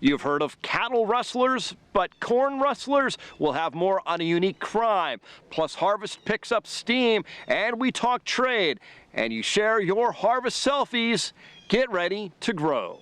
You've heard of cattle rustlers, but corn rustlers will have more on a unique crime. Plus, harvest picks up steam, and we talk trade. And you share your harvest selfies. Get ready to grow.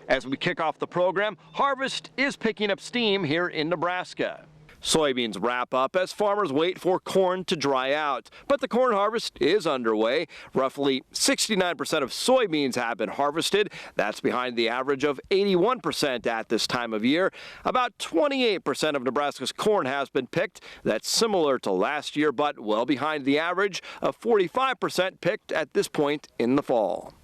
As we kick off the program, harvest is picking up steam here in Nebraska. Soybeans wrap up as farmers wait for corn to dry out. But the corn harvest is underway. Roughly 69% of soybeans have been harvested. That's behind the average of 81% at this time of year. About 28% of Nebraska's corn has been picked. That's similar to last year, but well behind the average of 45% picked at this point in the fall.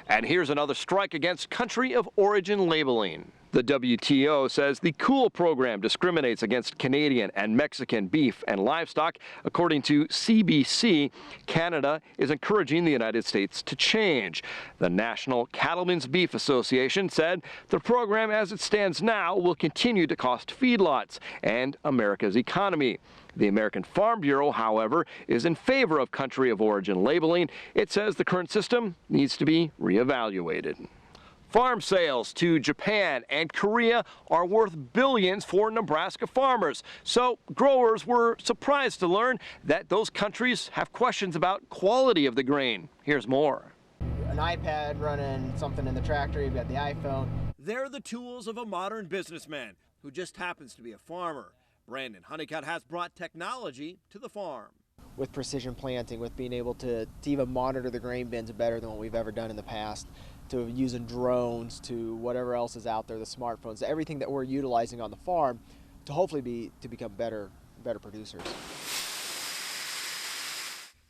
And here's another strike against country of origin labeling. The WTO says the COOL program discriminates against Canadian and Mexican beef and livestock. According to CBC, Canada is encouraging the United States to change. The National Cattlemen's Beef Association said the program as it stands now will continue to cost feedlots and America's economy. The American Farm Bureau, however, is in favor of country of origin labeling. It says the current system needs to be reevaluated. Farm sales to Japan and Korea are worth billions for Nebraska farmers. So growers were surprised to learn that those countries have questions about quality of the grain. Here's more. An iPad running something in the tractor, you've got the iPhone. They're the tools of a modern businessman who just happens to be a farmer. Brandon Honeycutt has brought technology to the farm. With precision planting, with being able to even monitor the grain bins better than what we've ever done in the past, to using drones, to whatever else is out there, the smartphones, everything that we're utilizing on the farm to hopefully become better producers.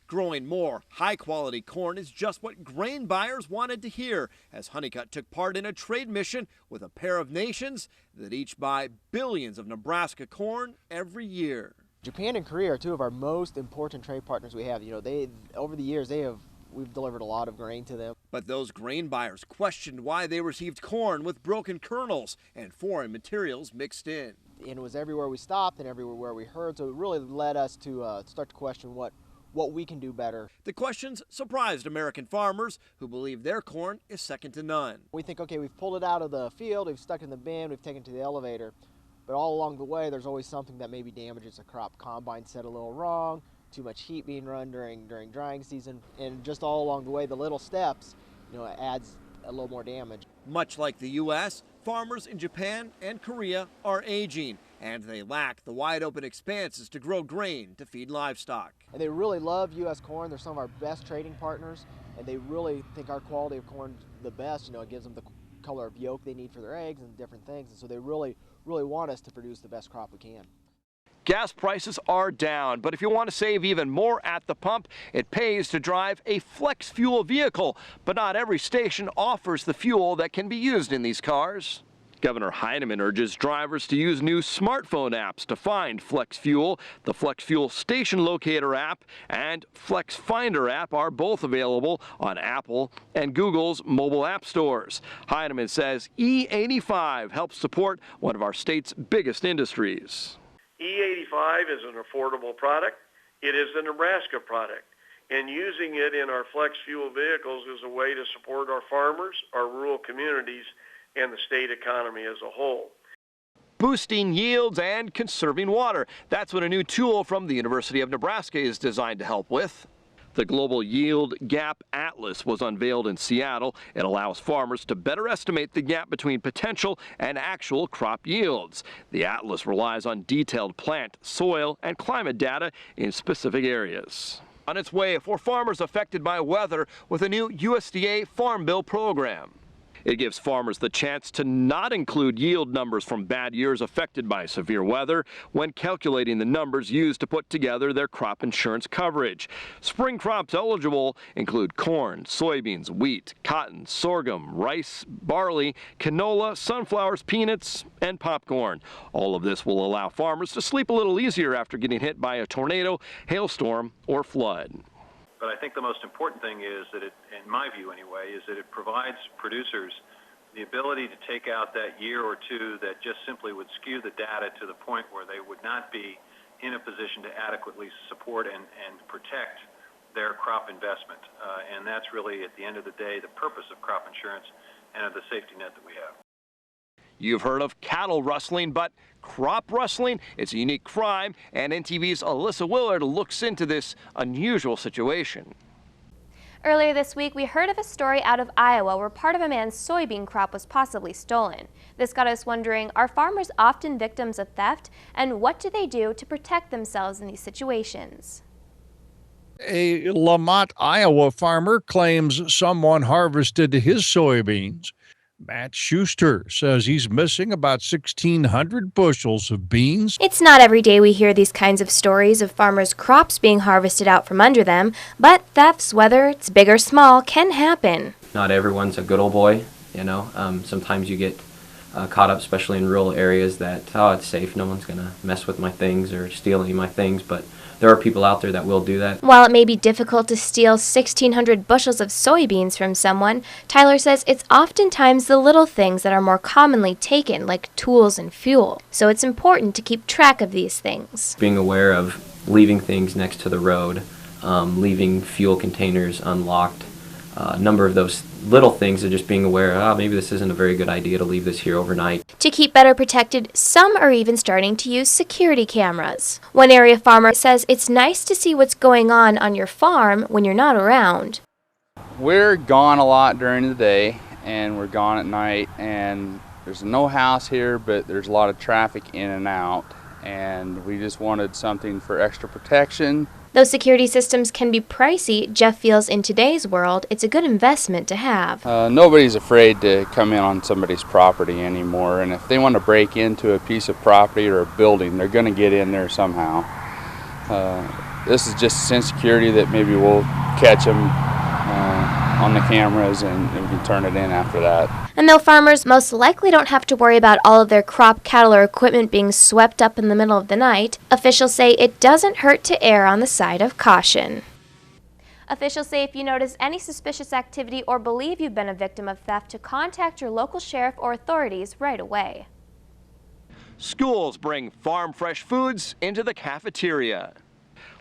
Growing more high-quality corn is just what grain buyers wanted to hear as Honeycutt took part in a trade mission with a pair of nations that each buy billions of Nebraska corn every year. Japan and Korea are two of our most important trade partners we have. You know, over the years we've delivered a lot of grain to them. But those grain buyers questioned why they received corn with broken kernels and foreign materials mixed in. And it was everywhere we stopped and everywhere we heard, so it really led us to start to question what we can do better. The questions surprised American farmers who believe their corn is second to none. We think, okay, we've pulled it out of the field, we've stuck it in the bin, we've taken it to the elevator, but all along the way there's always something that maybe damages a crop. Combine set a little wrong, too much heat being run during drying season, and just all along the way, the little steps, adds a little more damage. Much like the U.S., farmers in Japan and Korea are aging, and they lack the wide-open expanses to grow grain to feed livestock. And they really love U.S. corn. They're some of our best trading partners, and they really think our quality of corn is the best. It gives them the color of yolk they need for their eggs and different things, and so they really want us to produce the best crop we can. Gas prices are down, but if you want to save even more at the pump, it pays to drive a flex fuel vehicle. But not every station offers the fuel that can be used in these cars. Governor Heineman urges drivers to use new smartphone apps to find Flex Fuel. The Flex Fuel Station Locator app and Flex Finder app are both available on Apple and Google's mobile app stores. Heineman says E85 helps support one of our state's biggest industries. E85 is an affordable product. It is a Nebraska product. And using it in our Flex Fuel vehicles is a way to support our farmers, our rural communities, and the state economy as a whole. Boosting yields and conserving water. That's what a new tool from the University of Nebraska is designed to help with. The Global Yield Gap Atlas was unveiled in Seattle. It allows farmers to better estimate the gap between potential and actual crop yields. The atlas relies on detailed plant, soil, and climate data in specific areas. On its way for farmers affected by weather with a new USDA Farm Bill program. It gives farmers the chance to not include yield numbers from bad years affected by severe weather when calculating the numbers used to put together their crop insurance coverage. Spring crops eligible include corn, soybeans, wheat, cotton, sorghum, rice, barley, canola, sunflowers, peanuts, and popcorn. All of this will allow farmers to sleep a little easier after getting hit by a tornado, hailstorm, or flood. But I think the most important thing is that it, in my view anyway, is that it provides producers the ability to take out that year or two that just simply would skew the data to the point where they would not be in a position to adequately support and protect their crop investment. And that's really, at the end of the day, the purpose of crop insurance and of the safety net that we have. You've heard of cattle rustling, but crop rustling? It's a unique crime, and NTV's Alyssa Willard looks into this unusual situation. Earlier this week, we heard of a story out of Iowa where part of a man's soybean crop was possibly stolen. This got us wondering, are farmers often victims of theft, and what do they do to protect themselves in these situations? A Lamont, Iowa farmer claims someone harvested his soybeans. Matt Schuster says he's missing about 1,600 bushels of beans. It's not every day we hear these kinds of stories of farmers' crops being harvested out from under them, but thefts, whether it's big or small, can happen. Not everyone's a good old boy, you know. Sometimes you get caught up, especially in rural areas, that, oh, it's safe, no one's going to mess with my things or steal any of my things, but there are people out there that will do that. While it may be difficult to steal 1,600 bushels of soybeans from someone, Tyler says it's oftentimes the little things that are more commonly taken, like tools and fuel. So it's important to keep track of these things. Being aware of leaving things next to the road, leaving fuel containers unlocked, a number of those little things are just being aware, oh, maybe this isn't a very good idea to leave this here overnight. To keep better protected, some are even starting to use security cameras. One area farmer says it's nice to see what's going on your farm when you're not around. We're gone a lot during the day and we're gone at night, and there's no house here, but there's a lot of traffic in and out, and we just wanted something for extra protection. Though security systems can be pricey, Jeff feels in today's world it's a good investment to have. Nobody's afraid to come in on somebody's property anymore, and if they want to break into a piece of property or a building, they're going to get in there somehow. This is just a security that maybe we'll catch them on the cameras and we can turn it in after that. And though farmers most likely don't have to worry about all of their crop, cattle, or equipment being swept up in the middle of the night, officials say it doesn't hurt to err on the side of caution. Officials say if you notice any suspicious activity or believe you've been a victim of theft, to contact your local sheriff or authorities right away. Schools bring farm fresh foods into the cafeteria.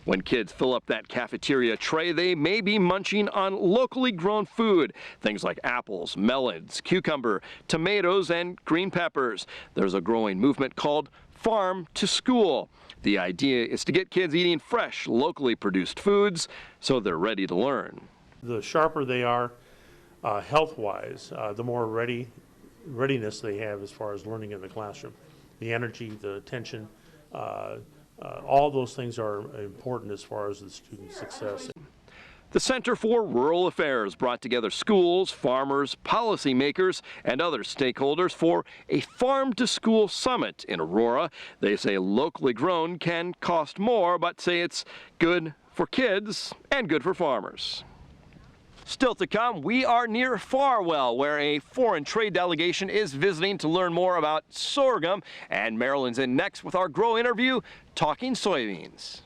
When kids fill up that cafeteria tray, they may be munching on locally grown food, things like apples, melons, cucumber, tomatoes, and green peppers. There's a growing movement called Farm to School. The idea is to get kids eating fresh, locally produced foods so they're ready to learn. The sharper they are health-wise, the more readiness they have as far as learning in the classroom. The energy, the attention, all those things are important as far as the student's success. The Center for Rural Affairs brought together schools, farmers, policymakers, and other stakeholders for a farm-to-school summit in Aurora. They say locally grown can cost more, but say it's good for kids and good for farmers. Still to come, we are near Farwell, where a foreign trade delegation is visiting to learn more about sorghum. And Marilyn's in next with our Grow interview, talking soybeans.